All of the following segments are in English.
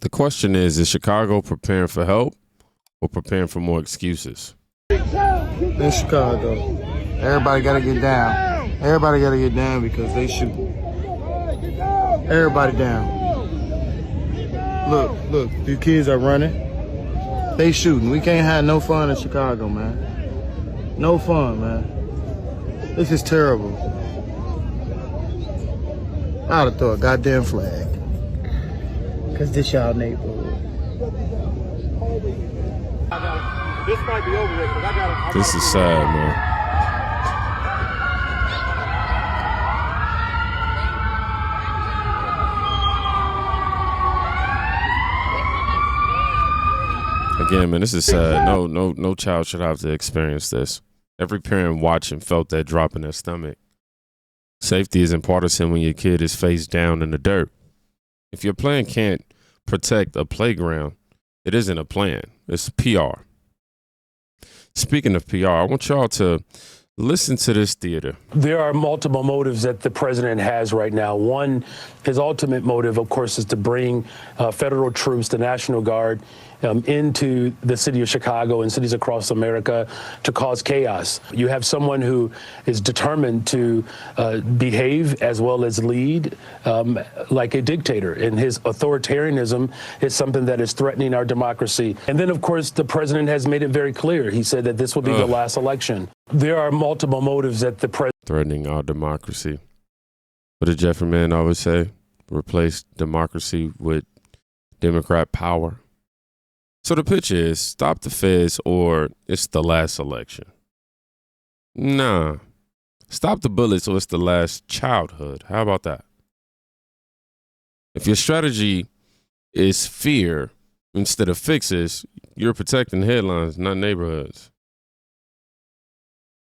The question is Chicago preparing for help or preparing for more excuses? In Chicago, everybody got to get down. Everybody got to get down because they shoot. Everybody down. Look, these kids are running. They shooting. We can't have no fun in Chicago, man. No fun, man. This is terrible. I ought to throw a goddamn flag. Because this y'all neighborhood. This might be over with, because I got This is sad, man. Again, man, this is sad. No child should have to experience this. Every parent watching felt that drop in their stomach. Safety isn't partisan when your kid is face down in the dirt. If your plan can't protect a playground, it isn't a plan. It's PR. Speaking of PR, I want y'all to listen to this theater. There are multiple motives that the president has right now. One, his ultimate motive, of course, is to bring federal troops, the National Guard, into the city of Chicago and cities across America to cause chaos. You have someone who is determined to behave as well as lead like a dictator, and his authoritarianism is something that is threatening our democracy. And then, of course, the president has made it very clear. He said that this will be the last election. There are multiple motives that the president... Threatening our democracy. What did Jeffrey Man always say? Replace democracy with Democrat power. So the pitch is, stop the feds or it's the last election. Nah. Stop the bullets or it's the last childhood. How about that? If your strategy is fear instead of fixes, you're protecting headlines, not neighborhoods.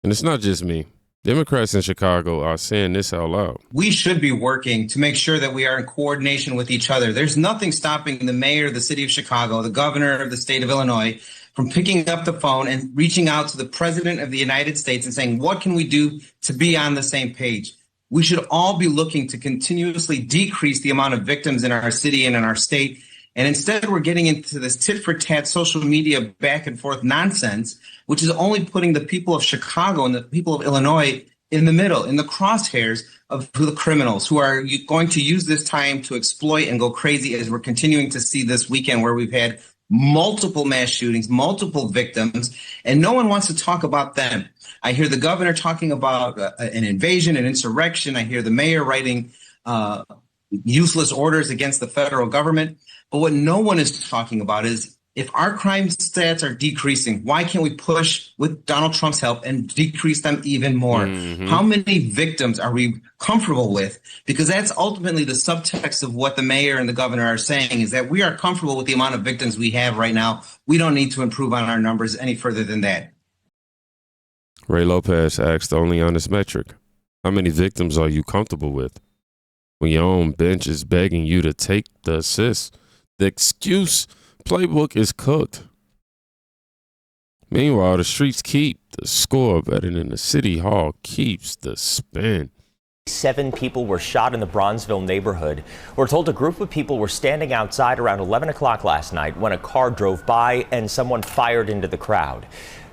And it's not just me. Democrats in Chicago are saying this out loud. We should be working to make sure that we are in coordination with each other. There's nothing stopping the mayor of the city of Chicago, the governor of the state of Illinois, from picking up the phone and reaching out to the president of the United States and saying, what can we do to be on the same page? We should all be looking to continuously decrease the amount of victims in our city and in our state. And instead, we're getting into this tit-for-tat social media back and forth nonsense, which is only putting the people of Chicago and the people of Illinois in the middle, in the crosshairs of the criminals who are going to use this time to exploit and go crazy, as we're continuing to see this weekend, where we've had multiple mass shootings, multiple victims, and no one wants to talk about them. I hear the governor talking about an invasion, an insurrection. I hear the mayor writing useless orders against the federal government. But what no one is talking about is, if our crime stats are decreasing, why can't we push with Donald Trump's help and decrease them even more? Mm-hmm. How many victims are we comfortable with? Because that's ultimately the subtext of what the mayor and the governor are saying, is that we are comfortable with the amount of victims we have right now. We don't need to improve on our numbers any further than that. Ray Lopez asked the only honest metric. How many victims are you comfortable with? When your own bench is begging you to take the assist, the excuse playbook is cooked. Meanwhile, the streets keep the score better than the city hall keeps the spin. 7 people were shot in the Bronzeville neighborhood. We're told a group of people were standing outside around 11 o'clock last night when a car drove by and someone fired into the crowd.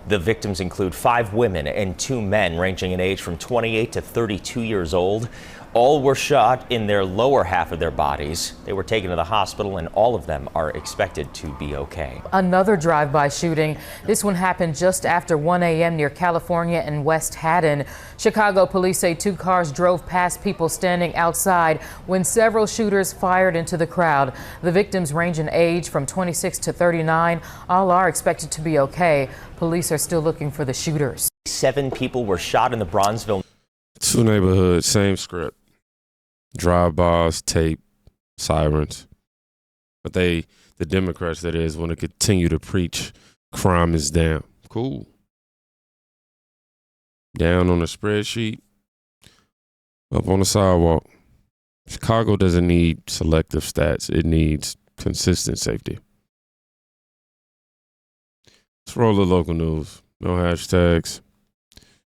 The victims include 5 women and 2 men ranging in age from 28 to 32 years old. All were shot in their lower half of their bodies. They were taken to the hospital, and all of them are expected to be okay. Another drive-by shooting. This one happened just after 1 a.m. near California and West Haddon. Chicago police say 2 cars drove past people standing outside when several shooters fired into the crowd. The victims range in age from 26 to 39. All are expected to be okay. Police are still looking for the shooters. 7 people were shot in the Bronzeville. 2 neighborhoods, same script. Drive-bys, tape, sirens. But the Democrats, that is, want to continue to preach crime is down. Cool. Down on a spreadsheet, up on the sidewalk. Chicago doesn't need selective stats. It needs consistent safety. Let's roll the local news. No hashtags.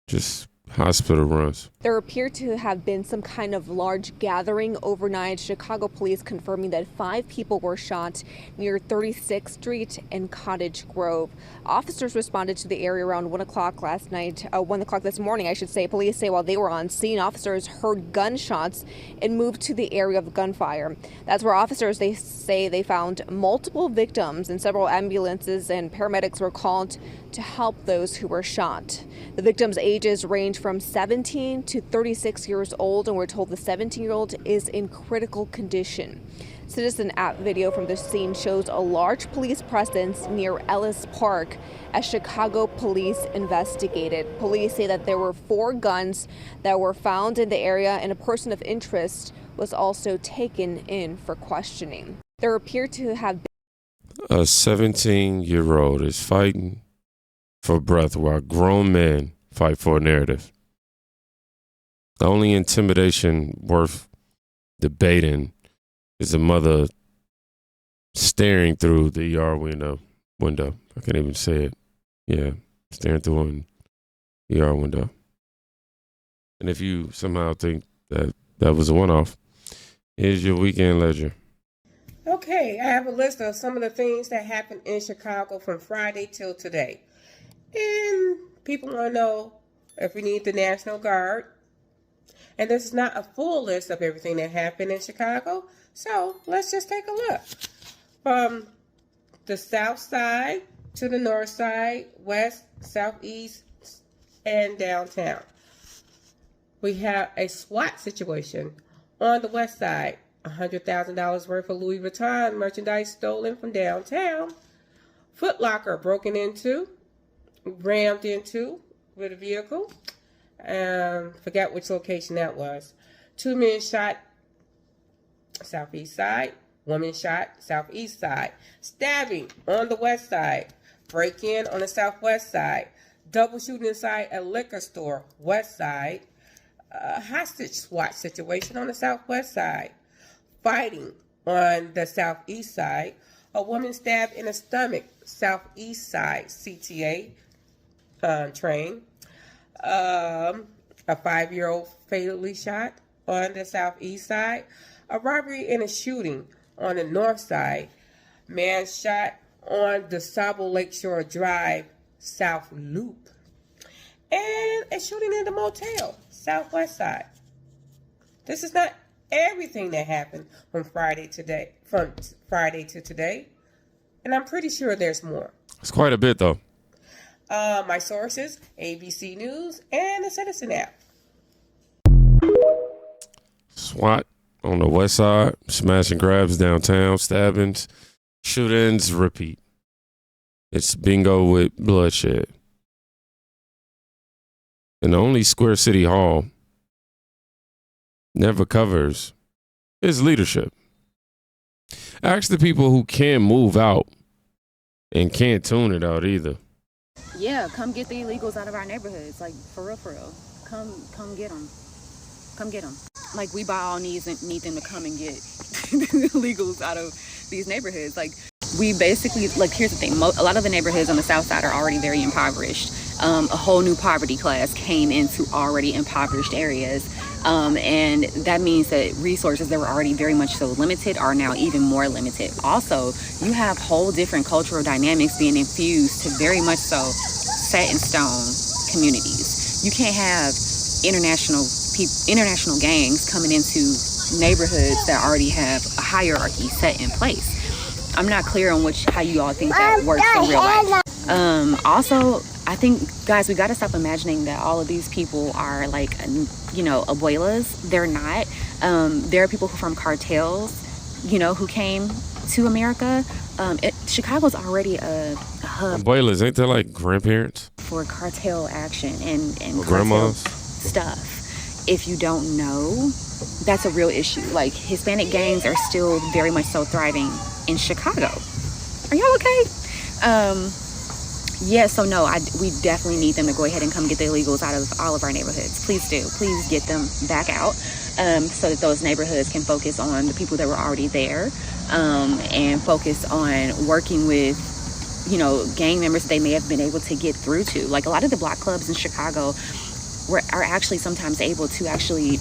Just hospital runs. There appeared to have been some kind of large gathering overnight. Chicago police confirming that 5 people were shot near 36th Street and Cottage Grove. Officers responded to the area around 1 o'clock last night, 1 o'clock this morning, I should say. Police say while they were on scene, officers heard gunshots and moved to the area of gunfire. That's where officers, they say, they found multiple victims, and several ambulances and paramedics were called to help those who were shot. The victims' ages range from 17 to 36 years old, and we're told the 17-year-old is in critical condition. Citizen app video from the scene shows a large police presence near Ellis Park as Chicago police investigated. Police say that there were 4 guns that were found in the area, and a person of interest was also taken in for questioning. There appeared to have been a 17-year-old is fighting for breath while grown men fight for a narrative. The only intimidation worth debating is a mother staring through the ER window. I can't even say it. Yeah, staring through an ER window. And if you somehow think that that was a one-off, here's your weekend ledger. Okay, I have a list of some of the things that happened in Chicago from Friday till today. And people want to know if we need the National Guard. And this is not a full list of everything that happened in Chicago. So let's just take a look. From the south side to the north side, west, southeast, and downtown. We have a SWAT situation on the west side. $100,000 worth of Louis Vuitton merchandise stolen from downtown. Foot Locker broken into, rammed into with a vehicle. Forgot which location that was. 2 men shot southeast side. Woman shot southeast side. Stabbing on the west side. Break-in on the southwest side. Double shooting inside a liquor store, west side. Hostage SWAT situation on the southwest side. Fighting on the southeast side. A woman stabbed in the stomach, southeast side, CTA train. A 5-year-old fatally shot on the southeast side. A robbery and a shooting on the north side. Man shot on the Sabo Lakeshore Drive, South Loop. And a shooting in the motel, southwest side. This is not everything that happened from Friday to today. And I'm pretty sure there's more. It's quite a bit, though. My sources, ABC News and the Citizen app. SWAT on the west side, smash and grabs downtown, stabbings, shootings, repeat. It's bingo with bloodshed. And the only Square City Hall never covers is leadership. Ask the people who can't move out and can't tune it out either. Yeah, come get the illegals out of our neighborhoods. Like, for real. Come get them. Come get them. Like, we by all needs need them to come and get the illegals out of these neighborhoods. Like, we basically, like, here's the thing. A lot of the neighborhoods on the south side are already very impoverished. A whole new poverty class came into already impoverished areas. And that means that resources that were already very much so limited are now even more limited. Also, you have whole different cultural dynamics being infused to very much so set in stone communities. You can't have international gangs coming into neighborhoods that already have a hierarchy set in place. I'm not clear on how you all think that works in real life. Also, I think, guys, we got to stop imagining that all of these people are like, abuelas. They're not. There are people who from cartels, who came to America. Chicago's already a hub. Abuelas, ain't they like grandparents? For cartel action and grandmas stuff. If you don't know, that's a real issue. Like, Hispanic gangs are still very much so thriving in Chicago. Are y'all okay? Yeah, so no, we definitely need them to go ahead and come get the illegals out of all of our neighborhoods. Please do. Please get them back out so that those neighborhoods can focus on the people that were already there and focus on working with, gang members they may have been able to get through to. Like, a lot of the block clubs in Chicago, are actually sometimes able to actually,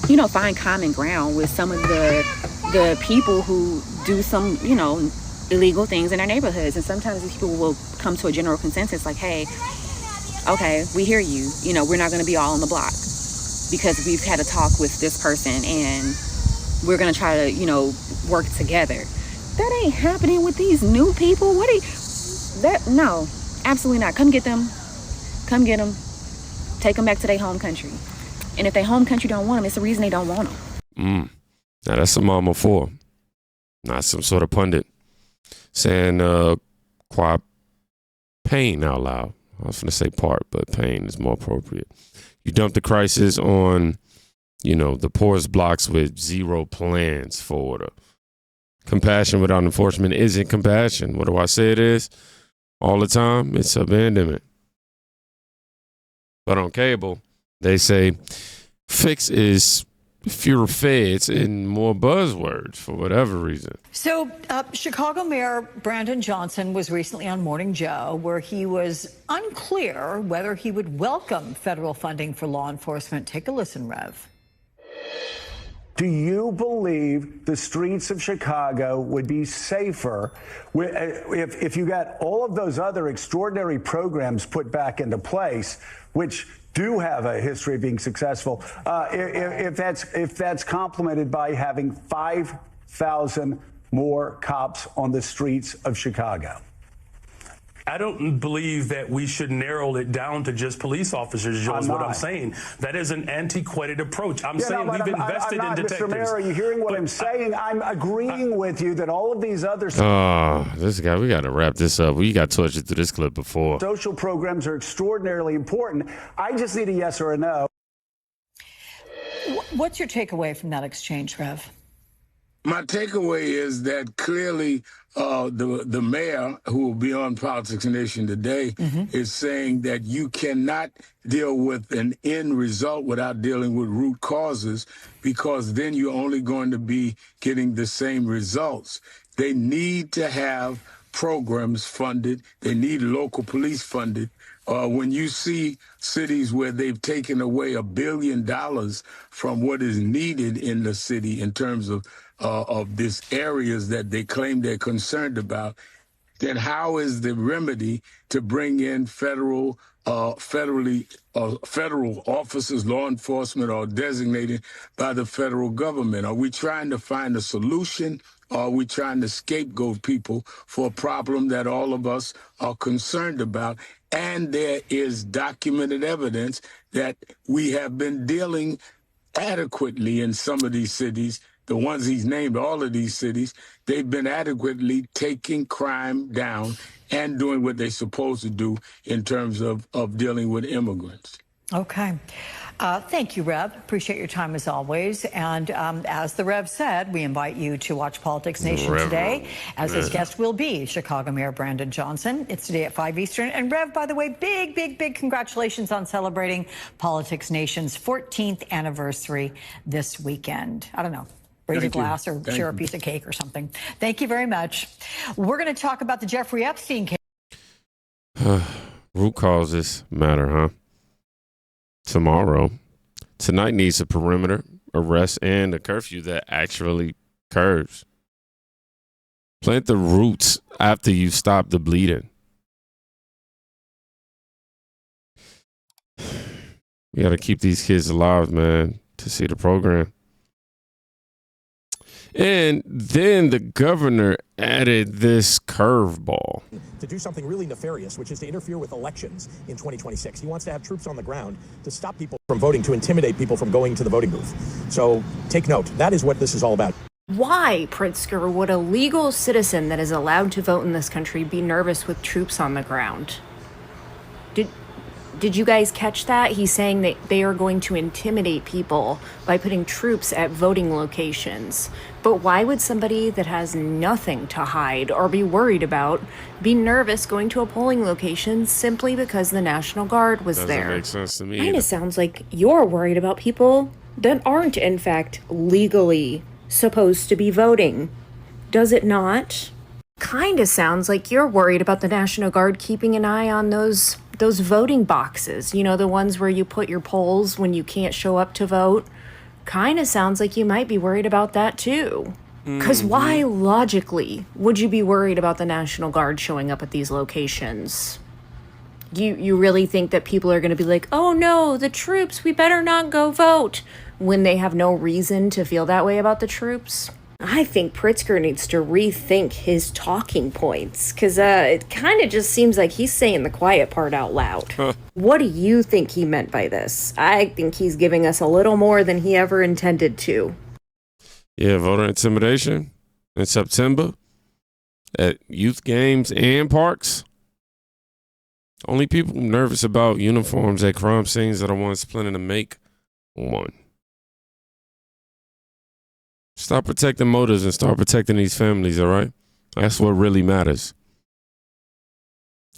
you know, find common ground with some of the people who do some, you know, illegal things in our neighborhoods. And sometimes these people will come to a general consensus like, hey, okay, we hear you. You know, we're not going to be all on the block because we've had a talk with this person and we're going to try to, you know, work together. That ain't happening with these new people. No, absolutely not. Come get them. Come get them. Take them back to their home country. And if their home country don't want them, it's the reason they don't want them. Now that's some mama for, not some sort of pundit saying quite pain out loud. I was going to say part, but pain is more appropriate. You dump the crisis on, you know, the poorest blocks with zero plans for order. Compassion without enforcement isn't compassion. What do I say it is? All the time, it's abandonment. But on cable, they say fix is fewer feds and more buzzwords for whatever reason. So Chicago Mayor Brandon Johnson was recently on Morning Joe, where he was unclear whether he would welcome federal funding for law enforcement. Take a listen, Rev. Do you believe the streets of Chicago would be safer if you got all of those other extraordinary programs put back into place, which do have a history of being successful, if that's complemented by having 5,000 more cops on the streets of Chicago? I don't believe that we should narrow it down to just police officers, Joe, is what I'm saying. That is an antiquated approach. I'm saying we've invested in detectives. Mr. Mayor, are you hearing what I'm saying? I'm agreeing with you that all of these other... This guy, we got to wrap this up. We got tortured through this clip before. Social programs are extraordinarily important. I just need a yes or a no. What's your takeaway from that exchange, Rev? My takeaway is that clearly the mayor, who will be on Politics Nation today, is saying that you cannot deal with an end result without dealing with root causes, because then you're only going to be getting the same results. They need to have programs funded. They need local police funded. When you see cities where they've taken away $1 billion from what is needed in the city in terms of these areas that they claim they're concerned about, then how is the remedy to bring in federal officers, law enforcement, or designated by the federal government? Are we trying to find a solution? Or are we trying to scapegoat people for a problem that all of us are concerned about? And there is documented evidence that we have been dealing adequately in some of these cities. The ones he's named, all of these cities, they've been adequately taking crime down and doing what they're supposed to do in terms of dealing with immigrants. Okay. Thank you, Rev. Appreciate your time as always. And as the Rev said, we invite you to watch Politics Nation today, as his guest will be Chicago Mayor Brandon Johnson. It's today at 5 Eastern. And Rev, by the way, big congratulations on celebrating Politics Nation's 14th anniversary this weekend. I don't know. Raise a glass or share a piece of cake or something. Thank you very much. We're going to talk about the Jeffrey Epstein case. Root causes matter, huh? Tomorrow. Tonight needs a perimeter, arrest, and a curfew that actually curves. Plant the roots after you stop the bleeding. We got to keep these kids alive, man, to see the program. And then the governor added this curveball. To do something really nefarious, which is to interfere with elections in 2026. He wants to have troops on the ground to stop people from voting, to intimidate people from going to the voting booth. So take note. That is what this is all about. Why, Pritzker, would a legal citizen that is allowed to vote in this country be nervous with troops on the ground? Did you guys catch that? He's saying that they are going to intimidate people by putting troops at voting locations. But why would somebody that has nothing to hide or be worried about be nervous going to a polling location simply because the National Guard was there? Doesn't make sense to me. Kind of sounds like you're worried about people that aren't, in fact, legally supposed to be voting. Does it not? Kind of sounds like you're worried about the National Guard keeping an eye on those those voting boxes, you know, the ones where you put your polls when you can't show up to vote, kind of sounds like you might be worried about that too. Because why logically would you be worried about the National Guard showing up at these locations? You really think that people are going to be like, oh no, the troops, we better not go vote, when they have no reason to feel that way about the troops? I think Pritzker needs to rethink his talking points, because it kind of just seems like he's saying the quiet part out loud. What do you think he meant by this? I think he's giving us a little more than he ever intended to. Yeah, voter intimidation in September at youth games and parks. Only people nervous about uniforms at crime scenes are the ones planning to make one. Stop protecting motives and start protecting these families, all right? That's what really matters.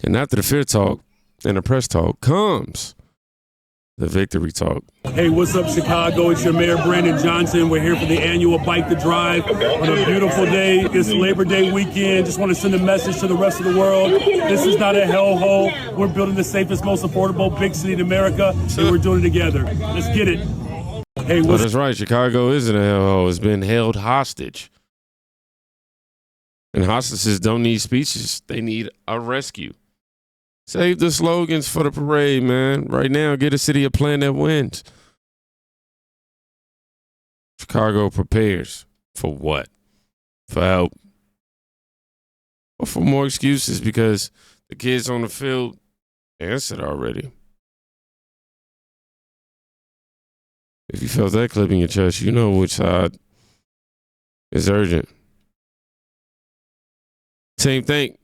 And after the fear talk and the press talk comes the victory talk. Hey, what's up, Chicago? It's your Mayor, Brandon Johnson. We're here for the annual Bike to Drive on a beautiful day. It's Labor Day weekend. Just want to send a message to the rest of the world. This is not a hellhole. We're building the safest, most affordable big city in America, and we're doing it together. Let's get it. Hey, that's right. Chicago isn't a hellhole. It's been held hostage. And hostages don't need speeches. They need a rescue. Save the slogans for the parade, man. Right now, get a city a plan that wins. Chicago prepares for what? For help. Or for more excuses because the kids on the field answered already. If you felt that clip in your chest, you know which side is urgent. Same thing.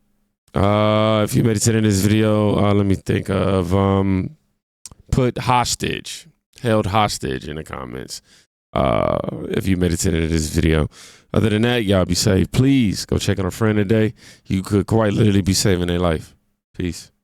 If you made it to the end of this video, let me think of put hostage, held hostage in the comments. If you made it to the end of this video. Other than that, y'all be safe. Please go check on a friend today. You could quite literally be saving their life. Peace.